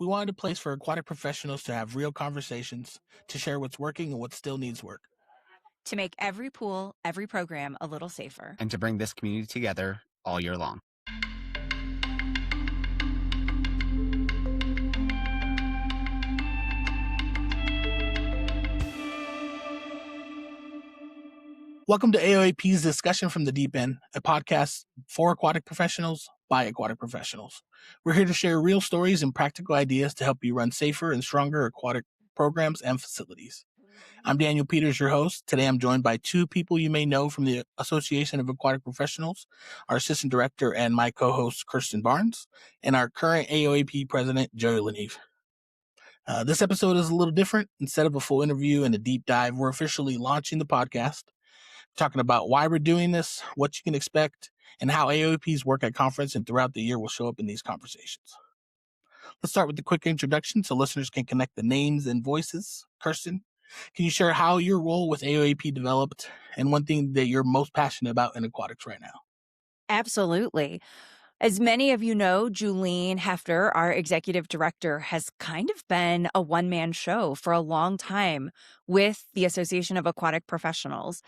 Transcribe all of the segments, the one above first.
We wanted a place for aquatic professionals to have real conversations, to share what's working and what still needs work. To make every pool, every program a little safer. And to bring this community together all year long. Welcome to AOAP's Discussion from the Deep End, a podcast for aquatic professionals by aquatic professionals. We're here to share real stories and practical ideas to help you run safer and stronger aquatic programs and facilities. I'm Daniel Peters, your host. Today I'm joined by two people you may know from the Association of Aquatic Professionals, our Assistant Director and my co-host, Kirsten Barnes, and our current AOAP President, Joey LaNeve. This episode is a little different. Instead of a full interview and a deep dive, we're officially launching the podcast, talking about why we're doing this, what you can expect, and how AOAP's work at conference and throughout the year will show up in these conversations. Let's start with the quick introduction so listeners can connect the names and voices. Kirsten, can you share how your role with AOAP developed and one thing that you're most passionate about in aquatics right now? Absolutely. As many of you know, Julene Hefter, our executive director, has kind of been a one-man show for a long time with the Association of Aquatic Professionals.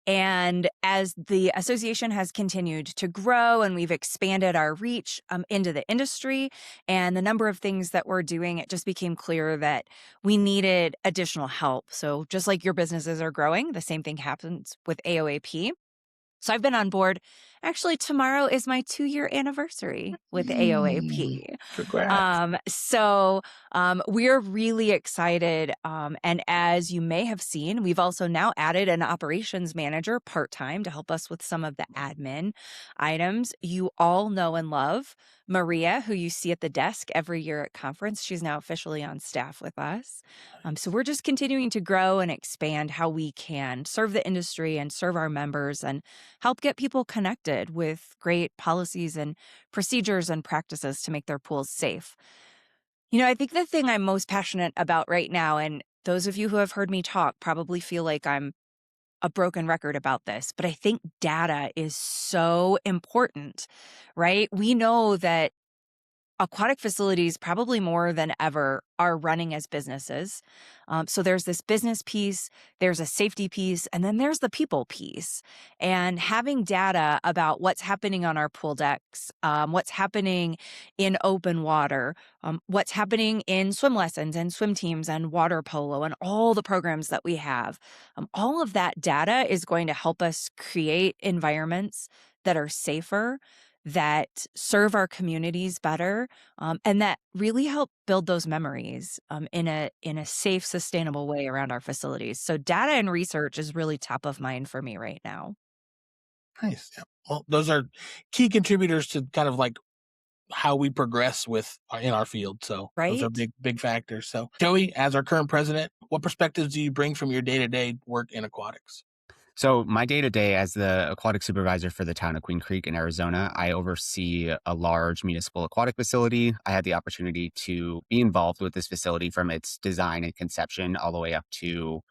And as the association has continued to grow and we've expanded our reach into the industry and the number of things that we're doing, it just became clear that we needed additional help. So just like your businesses are growing, the same thing happens with AOAP. So I've been on board. Actually, tomorrow is my 2-year anniversary with AOAP. Congrats. We're really excited. And as you may have seen, we've also now added an operations manager part-time to help us with some of the admin items. You all know and love Maria, who you see at the desk every year at conference. She's now officially on staff with us. So we're just continuing to grow and expand how we can serve the industry and serve our members and help get people connected with great policies and procedures and practices to make their pools safe. You know, I think the thing I'm most passionate about right now, and those of you who have heard me talk probably feel like I'm a broken record about this, but I think data is so important, right? We know that aquatic facilities, probably more than ever, are running as businesses. So there's this business piece, there's a safety piece, and then there's the people piece. And having data about what's happening on our pool decks, what's happening in open water, what's happening in swim lessons and swim teams and water polo and all the programs that we have, all of that data is going to help us create environments that are safer, that serve our communities better, and that really help build those memories in a safe, sustainable way around our facilities. So data and research is really top of mind for me right now. Nice. Yeah. Well, those are key contributors to kind of like how we progress in our field. So those are Right? big factors. So Joey, as our current president, what perspectives do you bring from your day-to-day work in aquatics? So my day-to-day as the aquatic supervisor for the town of Queen Creek in Arizona, I oversee a large municipal aquatic facility. I had the opportunity to be involved with this facility from its design and conception all the way up to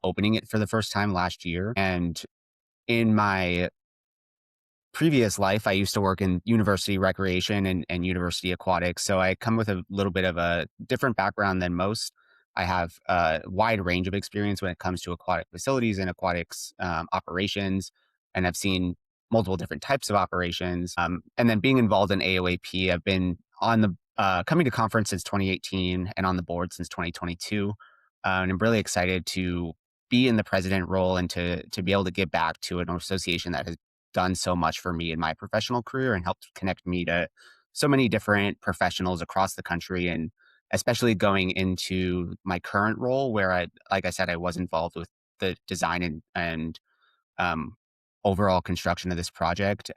opening it for the first time last year. And in my previous life, I used to work in university recreation and university aquatics. So I come with a little bit of a different background than most. I have a wide range of experience when it comes to aquatic facilities and aquatics operations, and I've seen multiple different types of operations. And then being involved in AOAP, I've been on the coming to conference since 2018 and on the board since 2022. And I'm really excited to be in the president role and to be able to give back to an association that has done so much for me in my professional career and helped connect me to so many different professionals across the country. And especially going into my current role where like I said, I was involved with the design and overall construction of this project,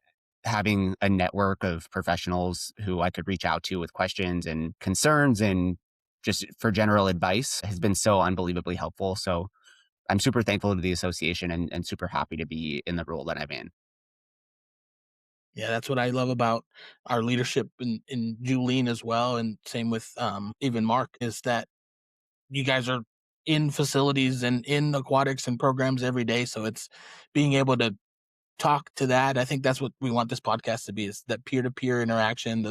having a network of professionals who I could reach out to with questions and concerns and just for general advice has been so unbelievably helpful. So I'm super thankful to the association and super happy to be in the role that I'm in. Yeah, that's what I love about our leadership in Julene as well. And same with even Mark, is that you guys are in facilities and in aquatics and programs every day. So it's being able to talk to that. I think that's what we want this podcast to be, is that peer-to-peer interaction,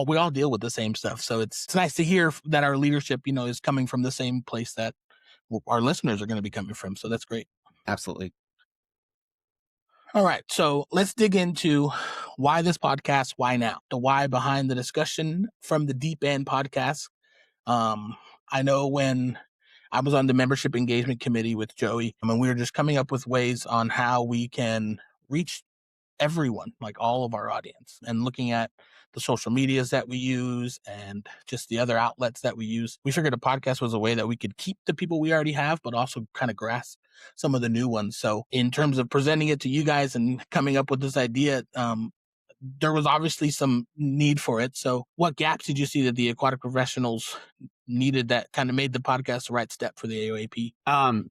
we all deal with the same stuff. So it's nice to hear that our leadership, is coming from the same place that our listeners are going to be coming from. So that's great. Absolutely. All right. So let's dig into why this podcast, why now? The why behind the discussion from the Deep End podcast. I know when I was on the membership engagement committee with Joey, and we were just coming up with ways on how we can reach everyone, like all of our audience, and looking at the social medias that we use and just the other outlets that we use. We figured a podcast was a way that we could keep the people we already have, but also kind of grasp some of the new ones. So in terms of presenting it to you guys and coming up with this idea, there was obviously some need for it. So what gaps did you see that the aquatic professionals needed that kind of made the podcast the right step for the AOAP?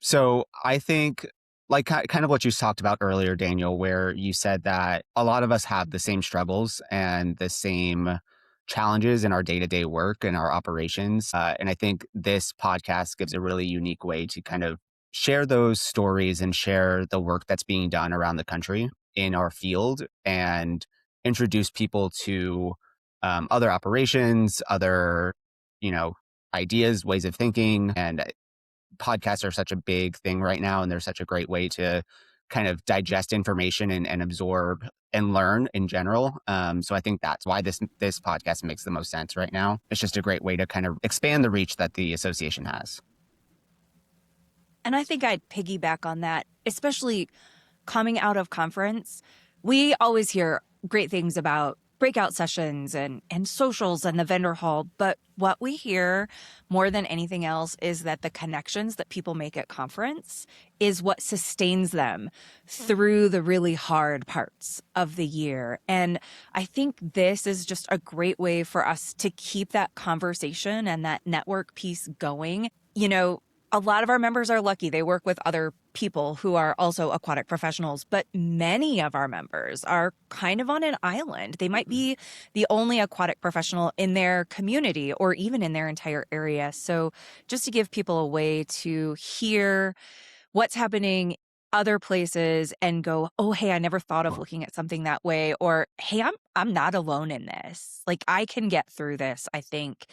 So I think like kind of what you talked about earlier, Daniel, where you said that a lot of us have the same struggles and the same challenges in our day-to-day work and our operations. And I think this podcast gives a really unique way to kind of share those stories and share the work that's being done around the country in our field and introduce people to other operations, other, ideas, ways of thinking. And podcasts are such a big thing right now, and they're such a great way to kind of digest information and absorb and learn in general. So I think that's why this podcast makes the most sense right now. It's just a great way to kind of expand the reach that the association has. And I think I'd piggyback on that, especially coming out of conference. We always hear great things about breakout sessions and socials and the vendor hall. But what we hear more than anything else is that the connections that people make at conference is what sustains them through the really hard parts of the year. And I think this is just a great way for us to keep that conversation and that network piece going. A lot of our members are lucky. They work with other people who are also aquatic professionals, but many of our members are kind of on an island. They might be the only aquatic professional in their community or even in their entire area. So just to give people a way to hear what's happening other places and go, oh, hey, I never thought of looking at something that way, or hey, I'm not alone in this. Like I can get through this, I think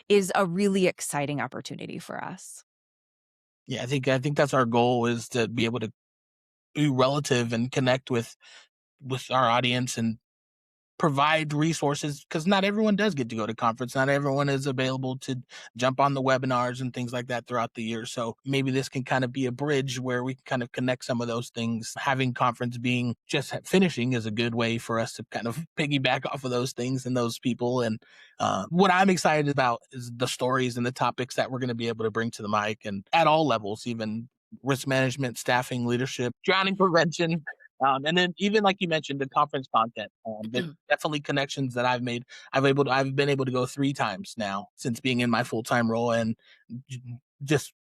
is a really exciting opportunity for us. Yeah, I think that's our goal, is to be able to be relative and connect with our audience and provide resources, because not everyone does get to go to conference. Not everyone is available to jump on the webinars and things like that throughout the year. So maybe this can kind of be a bridge where we can kind of connect some of those things. Having conference being just finishing is a good way for us to kind of piggyback off of those things and those people. And what I'm excited about is the stories and the topics that we're going to be able to bring to the mic, and at all levels, even risk management, staffing, leadership, drowning prevention. And then even like you mentioned, the conference content, there's definitely connections that I've made. I've been able to go 3 times now since being in my full-time role, and just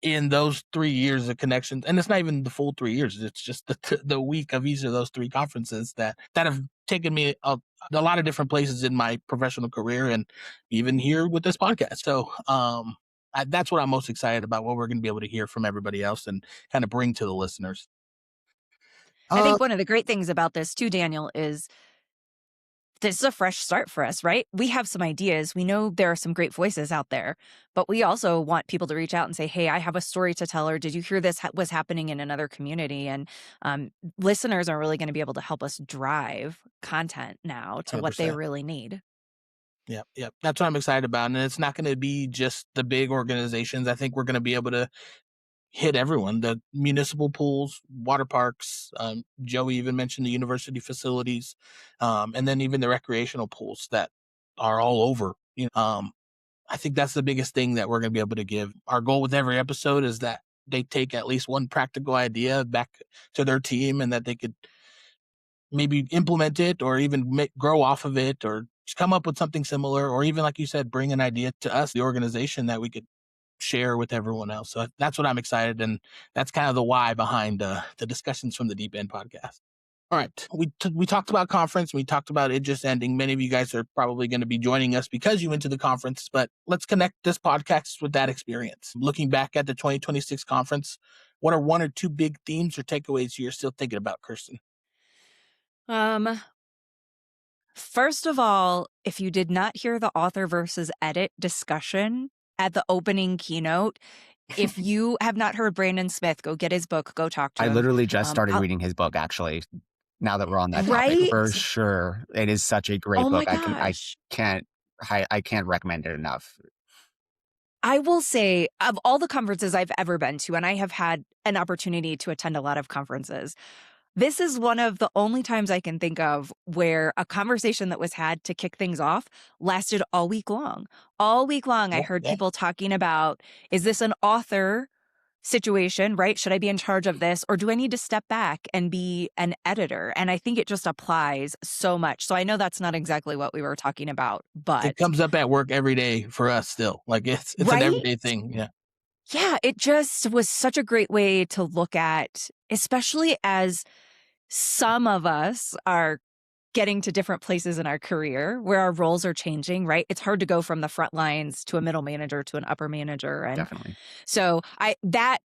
in those 3 years of connections, and it's not even the full 3 years. It's just the week of each of those 3 conferences that have taken me a lot of different places in my professional career, and even here with this podcast. So, that's what I'm most excited about, what we're going to be able to hear from everybody else and kind of bring to the listeners. I think one of the great things about this too, Daniel, is this is a fresh start for us, right? We have some ideas. We know there are some great voices out there, but we also want people to reach out and say, hey, I have a story to tell, or did you hear this was happening in another community? And listeners are really going to be able to help us drive content now to 100%. What they really need. Yep. That's what I'm excited about. And it's not going to be just the big organizations. I think we're going to be able to hit everyone, the municipal pools, water parks. Joey even mentioned the university facilities, and then even the recreational pools that are all over. I think that's the biggest thing that we're going to be able to give. Our goal with every episode is that they take at least one practical idea back to their team, and that they could maybe implement it, or even grow off of it, or just come up with something similar, or even, like you said, bring an idea to us, the organization, that we could share with everyone else. So that's what I'm excited, and that's kind of the why behind the discussions from the Deep End podcast. All right, we talked about conference. We talked about it just ending. Many of you guys are probably going to be joining us because you went to the conference, but let's connect this podcast with that experience. Looking back at the 2026 conference, what are 1 or 2 big themes or takeaways you're still thinking about, Kirsten? First of all, if you did not hear the author versus edit discussion at the opening keynote, if you have not heard Brandon Smith, go get his book, go talk to I him. literally just started reading his book, actually. Now that we're on that topic, Right? for sure, it is such a great Oh my book. I gosh. can't I can't recommend it enough. I will say, of all the conferences I've ever been to, and I have had an opportunity to attend a lot of conferences, this is one of the only times I can think of where a conversation that was had to kick things off lasted all week long. All week long, I heard Yeah. people talking about, is this an author situation, right? Should I be in charge of this? Or do I need to step back and be an editor? And I think it just applies so much. So I know that's not exactly what we were talking about, but It comes up at work every day for us still. Like it's an right? everyday thing. Yeah. Yeah, it just was such a great way to look at, especially as some of us are getting to different places in our career where our roles are changing, right? It's hard to go from the front lines to a middle manager to an upper manager. And Definitely. so that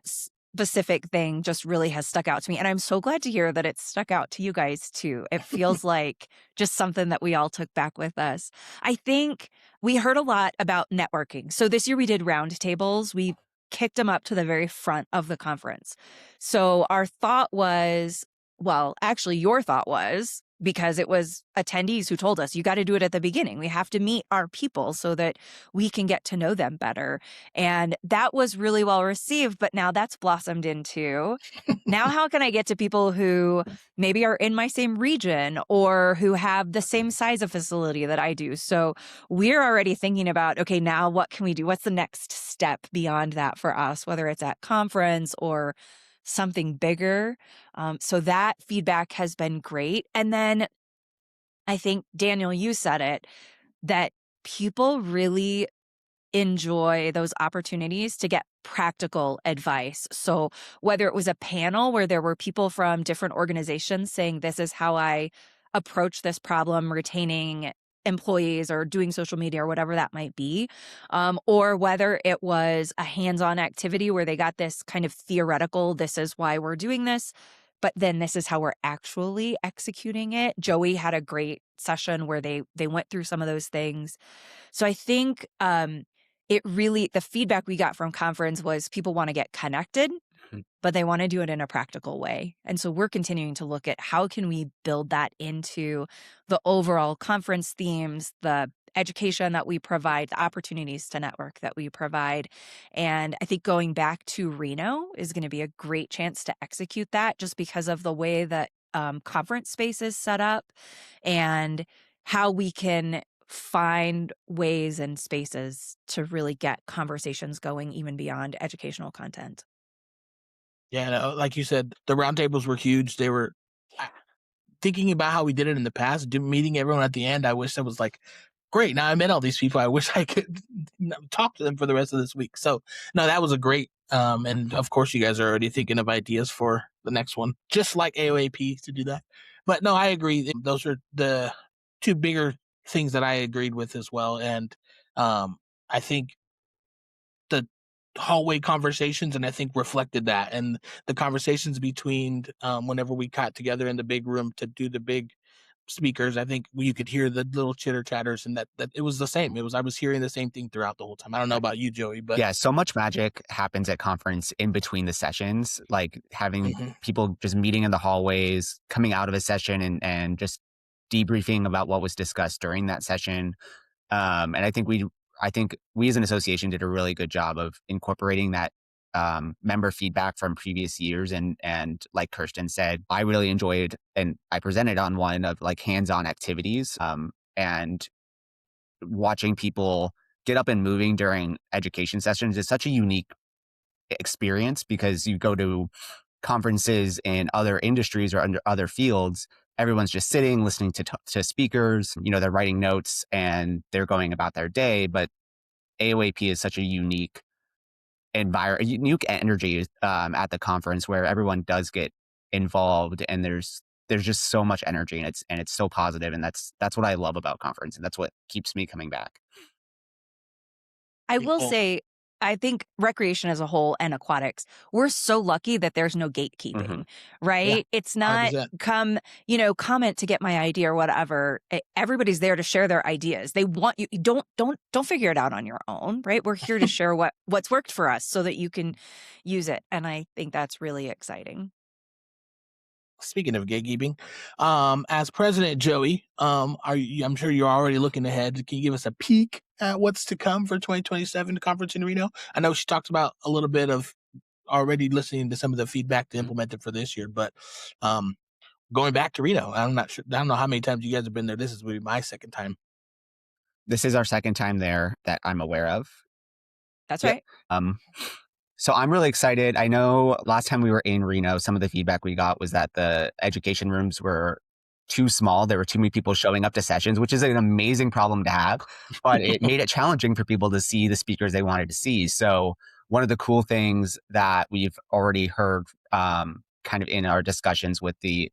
specific thing just really has stuck out to me. And I'm so glad to hear that it's stuck out to you guys too. It feels like just something that we all took back with us. I think we heard a lot about networking. So this year we did roundtables. We kicked them up to the very front of the conference. So our thought was, well, actually your thought was, because it was attendees who told us, you got to do it at the beginning. We have to meet our people so that we can get to know them better. And that was really well received. But now that's blossomed into, now how can I get to people who maybe are in my same region or who have the same size of facility that I do? So we're already thinking about, okay, now what can we do? What's the next step beyond that for us, whether it's at conference or something bigger? So that feedback has been great. And then I think, Daniel, you said it, that people really enjoy those opportunities to get practical advice. So whether it was a panel where there were people from different organizations saying, this is how I approach this problem, retaining employees or doing social media or whatever that might be, or whether it was a hands-on activity where they got this kind of theoretical, this is why we're doing this, but then this is how we're actually executing it. Joey had a great session where they went through some of those things. So I think it really, the feedback we got from conference was people want to get connected, Mhm. but they want to do it in a practical way. And so we're continuing to look at how can we build that into the overall conference themes, the education that we provide, the opportunities to network that we provide. And I think going back to Reno is going to be a great chance to execute that just because of the way that conference space is set up and how we can find ways and spaces to really get conversations going even beyond educational content. Yeah. No, like you said, the roundtables were huge. They were thinking about how we did it in the past, meeting everyone at the end. I wish I was like, great. Now I met all these people. I wish I could talk to them for the rest of this week. So no, that was a great, and of course you guys are already thinking of ideas for the next one, just like AOAP to do that. But no, I agree. Those are the two bigger things that I agreed with as well. And, I think the hallway conversations, and I think reflected that, and the conversations between, whenever we got together in the big room to do the big speakers, I think you could hear the little chitter chatters, and that it was the same. I was hearing the same thing throughout the whole time. I don't know about you, Joey, but Yeah, so much magic happens at conference in between the sessions, like having Mhm. people just meeting in the hallways, coming out of a session and just debriefing about what was discussed during that session. And I think we as an association did a really good job of incorporating that member feedback from previous years. And like Kirsten said, I really enjoyed, and I presented on one of like hands-on activities, and watching people get up and moving during education sessions is such a unique experience because you go to conferences in other industries or under other fields, everyone's just sitting listening to speakers, they're writing notes and they're going about their day. But AOAP is such a unique unique energy at the conference where everyone does get involved, and there's just so much energy, and it's so positive, and that's what I love about conference, and that's what keeps me coming back. I will Well, say I think recreation as a whole and aquatics, we're so lucky that there's no gatekeeping, right? Yeah, It's not 100%. comment to get my idea or whatever. Everybody's there to share their ideas. They want you. Don't figure it out on your own, right? We're here to share what's worked for us so that you can use it. And I think that's really exciting. Speaking of gatekeeping, as President Joey, I'm sure you're already looking ahead. Can you give us a peek at what's to come for 2027 conference in Reno? I know she talked about a little bit of already listening to some of the feedback to implement it for this year, but going back to Reno, I'm not sure. I don't know how many times you guys have been there. This is maybe my second time. This is our second time there that I'm aware of. That's Yep. right. So I'm really excited. I know last time we were in Reno, some of the feedback we got was that the education rooms were too small. There were too many people showing up to sessions, which is an amazing problem to have, but it made it challenging for people to see the speakers they wanted to see. So one of the cool things that we've already heard kind of in our discussions with the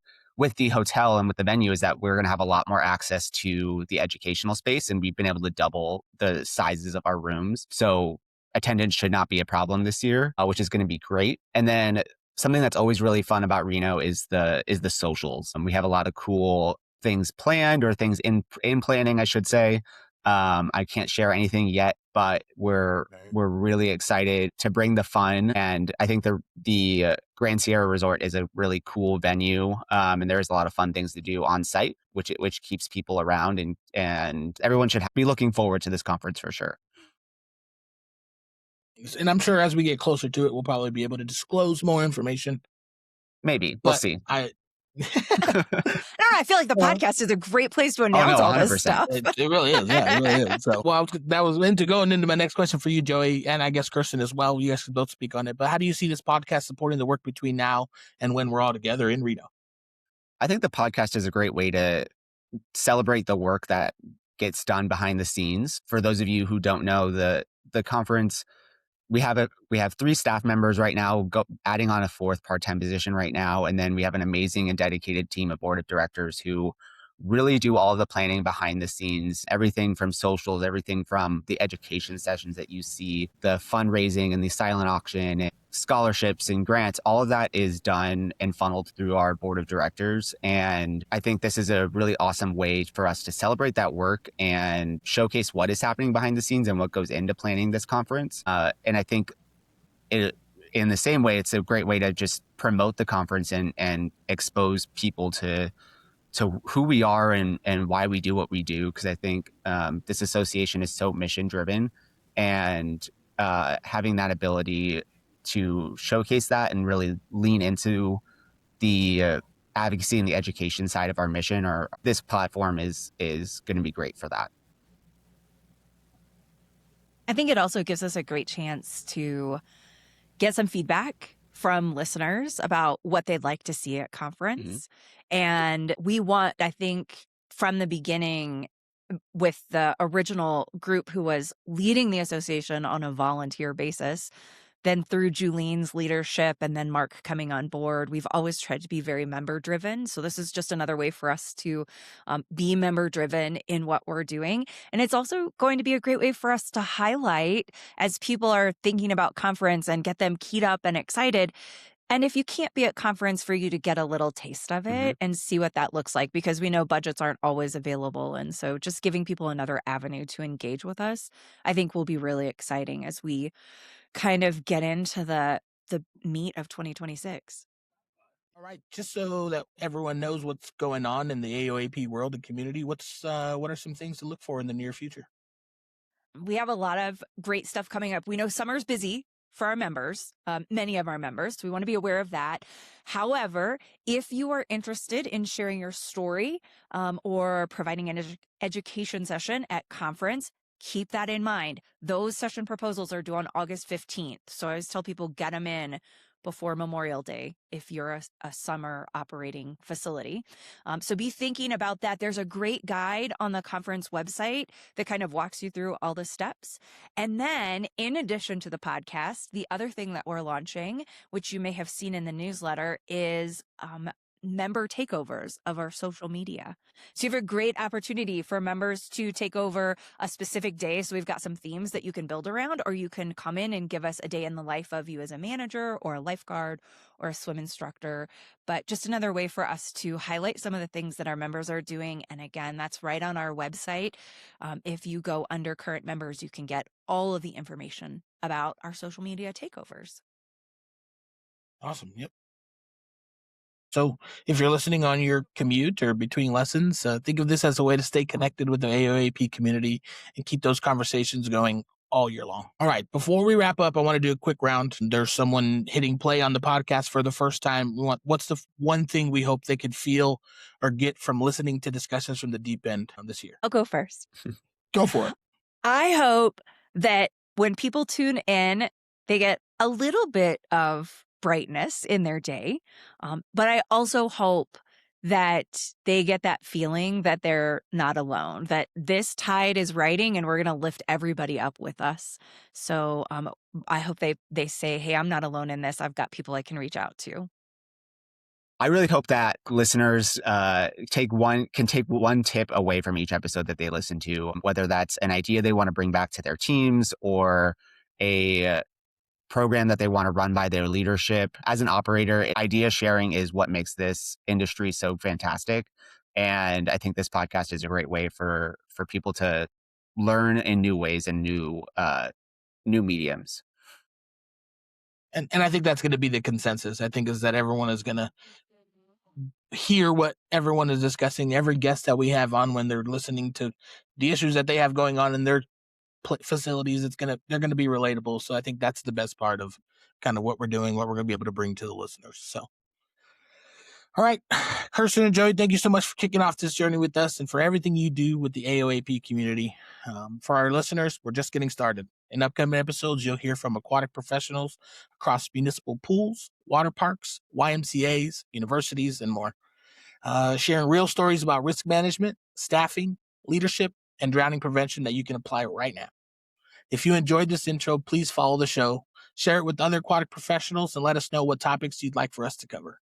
hotel and with the venue is that we're going to have a lot more access to the educational space, and we've been able to double the sizes of our rooms. So attendance should not be a problem this year, which is going to be great. And then something that's always really fun about Reno is the socials. And we have a lot of cool things planned, or things in planning, I should say. I can't share anything yet, but we're really excited to bring the fun. And I think the Grand Sierra Resort is a really cool venue, and there's a lot of fun things to do on site, which keeps people around, and everyone should be looking forward to this conference for sure. And I'm sure as we get closer to it, we'll probably be able to disclose more information. Maybe. We'll see. I feel like the podcast is a great place to announce all this stuff. It really is. Yeah, it really is. So, well, that was going into my next question for you, Joey, and I guess Kirsten as well. You guys can both speak on it. But how do you see this podcast supporting the work between now and when we're all together in Reno? I think the podcast is a great way to celebrate the work that gets done behind the scenes. For those of you who don't know, the conference, we have 3 staff members right now, adding on a 4th part-time position right now. And then we have an amazing and dedicated team of board of directors who really do all the planning behind the scenes, everything from socials, everything from the education sessions that you see, the fundraising and the silent auction and scholarships and grants. All of that is done and funneled through our board of directors. And I think this is a really awesome way for us to celebrate that work and showcase what is happening behind the scenes and what goes into planning this conference. And I think in the same way, it's a great way to just promote the conference and expose people to who we are and why we do what we do. Because I think this association is so mission driven, and having that ability to showcase that and really lean into the advocacy and the education side of our mission, or this platform is going to be great for that. I think it also gives us a great chance to get some feedback from listeners about what they'd like to see at conference. And we want, I think, from the beginning, with the original group who was leading the association on a volunteer basis, then through Julene's leadership and then Mark coming on board, we've always tried to be very member driven. So this is just another way for us to be member driven in what we're doing. And it's also going to be a great way for us to highlight as people are thinking about conference and get them keyed up and excited. And if you can't be at conference, for you to get a little taste of it and see what that looks like, because we know budgets aren't always available. And so just giving people another avenue to engage with us, I think will be really exciting as we kind of get into the meat of 2026. All right, just so that everyone knows what's going on in the AOAP world and community, what are some things to look for in the near future? We have a lot of great stuff coming up. We know summer's busy for our members, many of our members, so we want to be aware of that. However, if you are interested in sharing your story or providing an education session at conference, keep that in mind. Those session proposals are due on August 15th. So I always tell people, get them in before Memorial Day if you're a summer operating facility. So be thinking about that. There's a great guide on the conference website that kind of walks you through all the steps. And then in addition to the podcast, the other thing that we're launching, which you may have seen in the newsletter, is member takeovers of our social media. So you have a great opportunity for members to take over a specific day. So we've got some themes that you can build around, or you can come in and give us a day in the life of you as a manager or a lifeguard or a swim instructor. But just another way for us to highlight some of the things that our members are doing. And again, that's right on our website. If you go under current members, you can get all of the information about our social media takeovers. Awesome. Yep. So if you're listening on your commute or between lessons, think of this as a way to stay connected with the AOAP community and keep those conversations going all year long. All right. Before we wrap up, I want to do a quick round. There's someone hitting play on the podcast for the first time. What's the one thing we hope they could feel or get from listening to discussions from the deep end this year? I'll go first. Go for it. I hope that when people tune in, they get a little bit of brightness in their day. But I also hope that they get that feeling that they're not alone, that this tide is riding and we're going to lift everybody up with us. So I hope they say, hey, I'm not alone in this. I've got people I can reach out to. I really hope that listeners take one tip away from each episode that they listen to, whether that's an idea they want to bring back to their teams or a program that they want to run by their leadership. As an operator, idea sharing is what makes this industry so fantastic. And I think this podcast is a great way for people to learn in new ways and new mediums. And I think that's going to be the consensus. I think is that everyone is going to hear what everyone is discussing, every guest that we have on when they're listening to the issues that they have going on in their facilities. They're going to be relatable. So I think that's the best part of kind of what we're doing, what we're going to be able to bring to the listeners. So, all right, Kirsten and Joey, thank you so much for kicking off this journey with us and for everything you do with the AOAP community. For our listeners, we're just getting started. In upcoming episodes, you'll hear from aquatic professionals across municipal pools, water parks, YMCAs, universities, and more, sharing real stories about risk management, staffing, leadership, and drowning prevention that you can apply right now. If you enjoyed this intro, please follow the show, share it with other aquatic professionals, and let us know what topics you'd like for us to cover.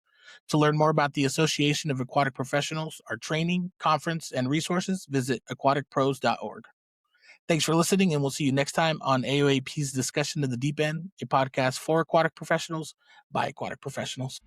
To learn more about the Association of Aquatic Professionals, our training, conference, and resources, visit aquaticpros.org. Thanks for listening, and we'll see you next time on AOAP's Discussion of the Deep End, a podcast for aquatic professionals by aquatic professionals.